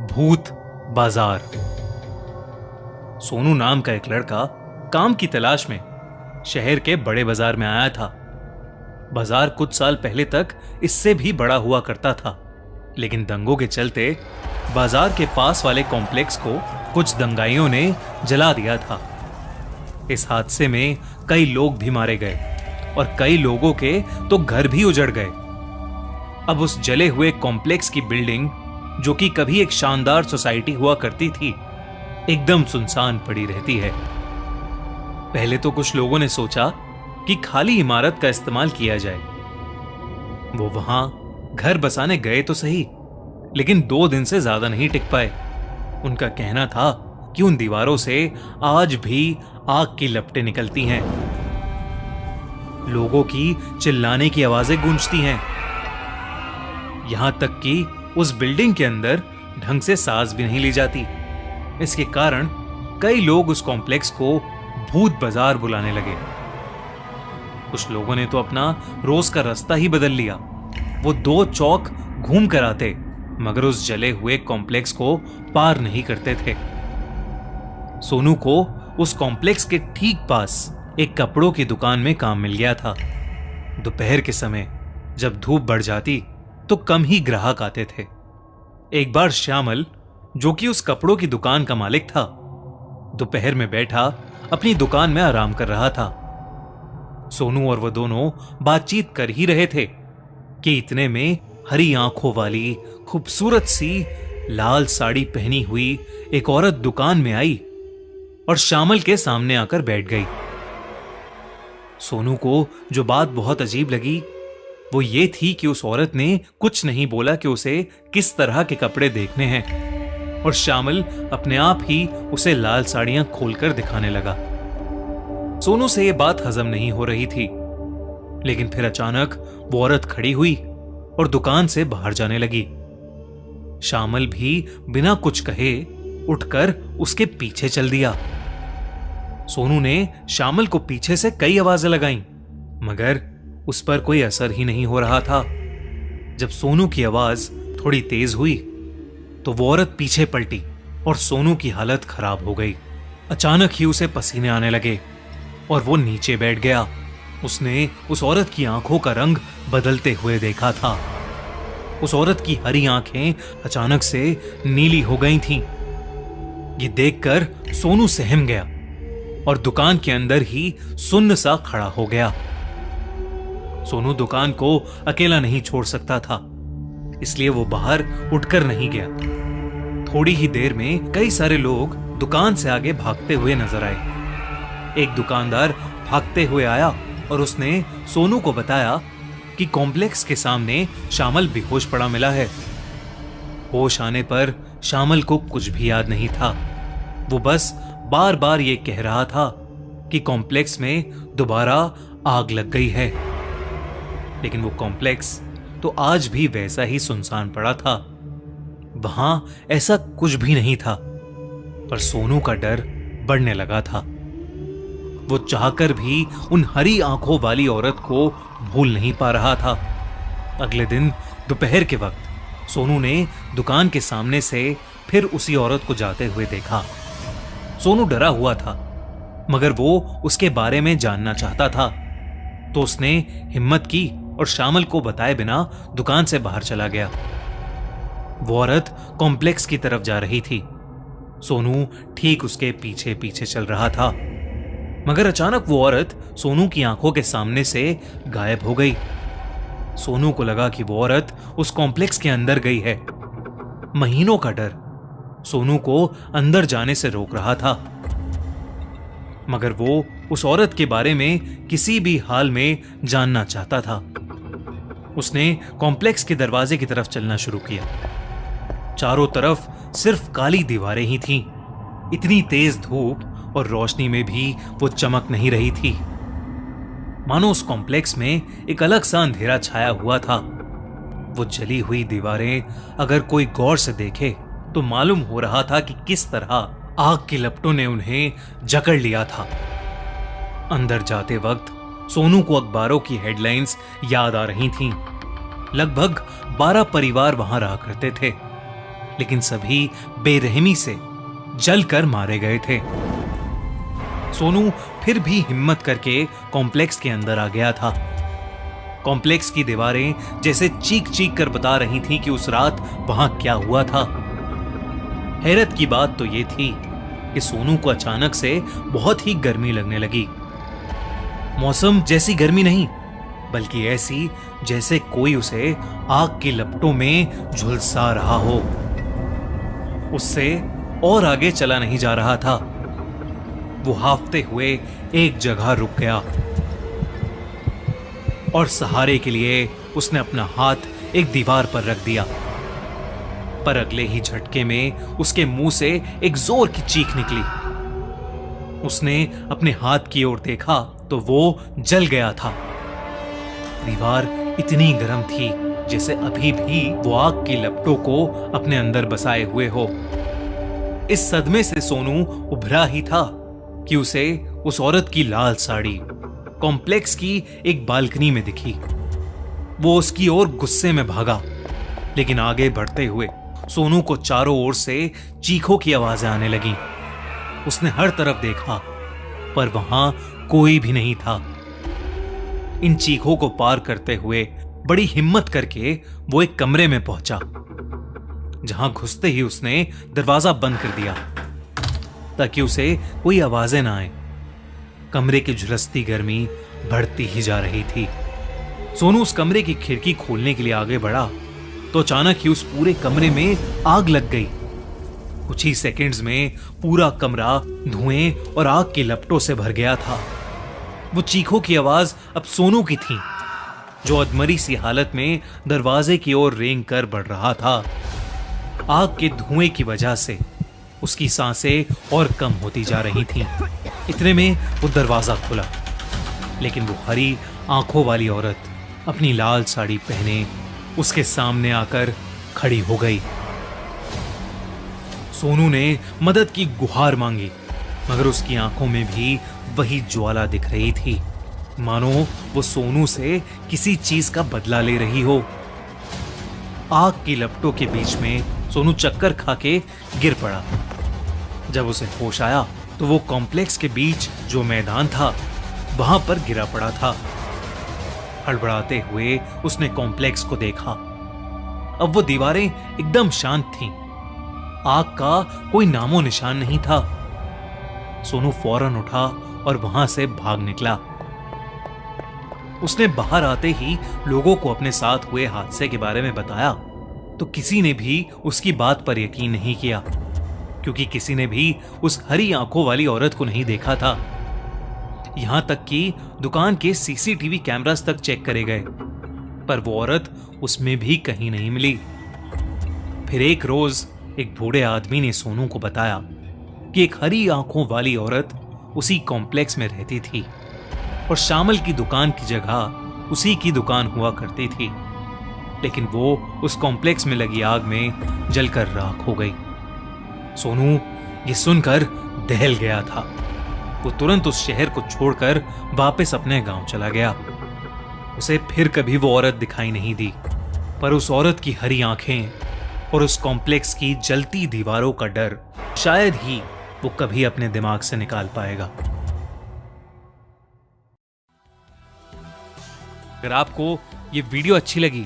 भूत बाजार। सोनू नाम का एक लड़का काम की तलाश में शहर के बड़े बाजार में आया था। बाजार कुछ साल पहले तक इससे भी बड़ा हुआ करता था, लेकिन दंगों के चलते बाजार के पास वाले कॉम्प्लेक्स को कुछ दंगाइयों ने जला दिया था। इस हादसे में कई लोग भी मारे गए और कई लोगों के तो घर भी उजड़ गए। अब उस जले हुए कॉम्प्लेक्स की बिल्डिंग, जो कि कभी एक शानदार सोसाइटी हुआ करती थी, एकदम सुनसान पड़ी रहती है। पहले तो कुछ लोगों ने सोचा कि खाली इमारत का इस्तेमाल किया जाए। वो वहां घर बसाने गए तो सही, लेकिन 2 दिन से ज्यादा नहीं टिक पाए। उनका कहना था कि उन दीवारों से आज भी आग की लपटें निकलती हैं, लोगों की चिल्लाने की आवाजें गूंजती हैं। यहां तक कि उस बिल्डिंग के अंदर ढंग से सांस भी नहीं ली जाती। इसके कारण कई लोग उस कॉम्प्लेक्स को भूत बाजार बुलाने लगे। कुछ लोगों ने तो अपना रोज का रास्ता ही बदल लिया। वो 2 चौक घूम कर आते, मगर उस जले हुए कॉम्प्लेक्स को पार नहीं करते थे। सोनू को उस कॉम्प्लेक्स के ठीक पास एक कपड़ों की दुकान में काम मिल गया था। दोपहर के समय जब धूप बढ़ जाती तो कम ही ग्राहक आते थे। एक बार श्यामल, जो कि उस कपड़ों की दुकान का मालिक था, दोपहर में बैठा अपनी दुकान में आराम कर रहा था। सोनू और वो दोनों बातचीत कर ही रहे थे कि इतने में हरी आंखों वाली खूबसूरत सी लाल साड़ी पहनी हुई एक औरत दुकान में आई और श्यामल के सामने आकर बैठ गई। सोनू को जो बात बहुत अजीब लगी वो ये थी कि उस औरत ने कुछ नहीं बोला कि उसे किस तरह के कपड़े देखने हैं, और श्यामल अपने आप ही उसे लाल साड़ियां खोलकर दिखाने लगा। सोनू से यह बात हजम नहीं हो रही थी, लेकिन फिर अचानक वो औरत खड़ी हुई और दुकान से बाहर जाने लगी। श्यामल भी बिना कुछ कहे उठकर उसके पीछे चल दिया। सोनू ने श्यामल को पीछे से कई आवाजें लगाईं, मगर उस पर कोई असर ही नहीं हो रहा था। जब सोनू की आवाज थोड़ी तेज हुई तो वो औरत पीछे पलटी और सोनू की हालत खराब हो गई। अचानक ही उसे पसीने आने लगे और वो नीचे बैठ गया। उसने उस औरत की आंखों का रंग बदलते हुए देखा था। उस औरत की हरी आंखें अचानक से नीली हो गई थीं। ये देखकर सोनू सहम गया और दुकान के अंदर ही सुन्न सा खड़ा हो गया। सोनू दुकान को अकेला नहीं छोड़ सकता था, इसलिए वो बाहर उठकर नहीं गया। थोड़ी ही देर में कई सारे लोग दुकान से आगे भागते हुए नजर आए। एक दुकानदार भागते हुए आया और उसने सोनू को बताया कि कॉम्प्लेक्स के सामने श्यामल बेहोश पड़ा मिला है। होश आने पर श्यामल को कुछ भी याद नहीं था। वो बस बार बार ये कह रहा था कि कॉम्प्लेक्स में दोबारा आग लग गई है, लेकिन वो कॉम्प्लेक्स तो आज भी वैसा ही सुनसान पड़ा था। वहां ऐसा कुछ भी नहीं था, पर सोनू का डर बढ़ने लगा था। वो चाहकर भी उन हरी आंखों वाली औरत को भूल नहीं पा रहा था। अगले दिन दोपहर के वक्त सोनू ने दुकान के सामने से फिर उसी औरत को जाते हुए देखा। सोनू डरा हुआ था, मगर वो उसके बारे में जानना चाहता था, तो उसने हिम्मत की और श्यामल को बताए बिना दुकान से बाहर चला गया। वो औरत कॉम्प्लेक्स की तरफ जा रही थी। सोनू ठीक उसके पीछे पीछे चल रहा था, मगर अचानक वो औरत सोनू की आंखों के सामने से गायब हो गई। सोनू को लगा कि वो औरत उस कॉम्प्लेक्स के अंदर गई है। महीनों का डर सोनू को अंदर जाने से रोक रहा था, मगर वो उस औरत के बारे में किसी भी हाल में जानना चाहता था। उसने कॉम्प्लेक्स के दरवाजे की तरफ चलना शुरू किया। चारों तरफ सिर्फ काली दीवारें ही थीं। इतनी तेज धूप और रोशनी में भी वो चमक नहीं रही थी, मानो उस कॉम्प्लेक्स में एक अलग सा अंधेरा छाया हुआ था। वो जली हुई दीवारें अगर कोई गौर से देखे तो मालूम हो रहा था कि किस तरह आग की लपटों ने उन्हें जकड़ लिया था। अंदर जाते वक्त सोनू को अखबारों की हेडलाइंस याद आ रही थीं। लगभग 12 परिवार वहां रहा करते थे। लेकिन सभी बेरहमी से जलकर मारे गए थे। सोनू फिर भी हिम्मत करके कॉम्प्लेक्स के अंदर आ गया था। कॉम्प्लेक्स की दीवारें जैसे चीख चीख कर बता रही थीं कि उस रात वहां क्या हुआ था। हैरत की बात तो ये थी कि सोनू को अचानक से बहुत ही गर्मी लगने लगी। मौसम जैसी गर्मी नहीं, बल्कि ऐसी जैसे कोई उसे आग की लपटों में झुलसा रहा हो। उससे और आगे चला नहीं जा रहा था। वो हांफते हुए एक जगह रुक गया और सहारे के लिए उसने अपना हाथ एक दीवार पर रख दिया। पर अगले ही झटके में उसके मुंह से एक जोर की चीख निकली। उसने अपने हाथ की ओर देखा तो वो जल गया था। दीवार इतनी गर्म थी जैसे अभी भी वो आग की लपटों को अपने अंदर बसाए हुए हो। इस सदमे से सोनू उभरा ही था कि उसे उस औरत की लाल साड़ी कॉम्प्लेक्स की एक बालकनी में दिखी। वो उसकी ओर गुस्से में भागा, लेकिन आगे बढ़ते हुए सोनू को चारों ओर से चीखों की आवाजें आने लगी। उसने हर तरफ देखा, पर वहां कोई भी नहीं था। इन चीखों को पार करते हुए बड़ी हिम्मत करके वो एक कमरे में पहुंचा, जहां घुसते ही उसने दरवाजा बंद कर दिया ताकि उसे कोई आवाजें ना आए। कमरे की झुलसती गर्मी बढ़ती ही जा रही थी। सोनू उस कमरे की खिड़की खोलने के लिए आगे बढ़ा तो अचानक ही उस पूरे कमरे में आग लग गई। कुछ ही सेकंड्स में पूरा कमरा धुएं और आग की लपटों से भर गया था। वो चीखों की आवाज अब सोनू की थी, जो अधमरी सी हालत में दरवाजे की ओर रेंग कर बढ़ रहा था। आग के धुएं की वजह से उसकी सांसें और कम होती जा रही थीं। इतने में वो दरवाजा खुला, लेकिन वो हरी आंखों वाली औरत अपनी लाल साड़ी पहने उसके सामने आकर खड़ी हो गई। सोनू ने मदद की गुहार मांगी, मगर उसकी आंखों में भी वही ज्वाला दिख रही थी, मानो वो सोनू से किसी चीज का बदला ले रही हो। आग की लपटों के बीच में सोनू चक्कर खा के गिर पड़ा। जब उसे होश आया तो वो कॉम्प्लेक्स के बीच जो मैदान था वहां पर गिरा पड़ा था। हड़बड़ाते हुए उसने कॉम्प्लेक्स को देखा। अब वो दीवारें एकदम शांत थीं। आग का कोई नामो निशान नहीं था। सोनू फौरन उठा और वहां से भाग निकला। उसने बाहर आते ही लोगों को अपने साथ हुए हादसे के बारे में बताया, तो किसी ने भी उसकी बात पर यकीन नहीं किया, क्योंकि किसी ने भी उस हरी आंखों वाली औरत को नहीं देखा था। यहां तक कि दुकान के सीसीटीवी कैमरास तक चेक करे गए, पर वो औरत उसमें भी कहीं नहीं मिली। फिर एक रोज एक बूढ़े आदमी ने सोनू को बताया कि एक हरी आंखों वाली औरत उसी कॉम्प्लेक्स में रहती थी और शामल की दुकान की जगह उसी की दुकान हुआ करती थी, लेकिन वो उस कॉम्प्लेक्स में लगी आग में जलकर राख हो गई। सोनू ये सुनकर दहल गया था। वो तुरंत उस शहर को छोड़कर वापस अपने गांव चला गया। उसे फिर कभी वो औरत दिखाई नहीं दी, पर उस औरत की हरी आंखें और उस कॉम्प्लेक्स की जलती दीवारों का डर शायद ही वो कभी अपने दिमाग से निकाल पाएगा। अगर आपको ये वीडियो अच्छी लगी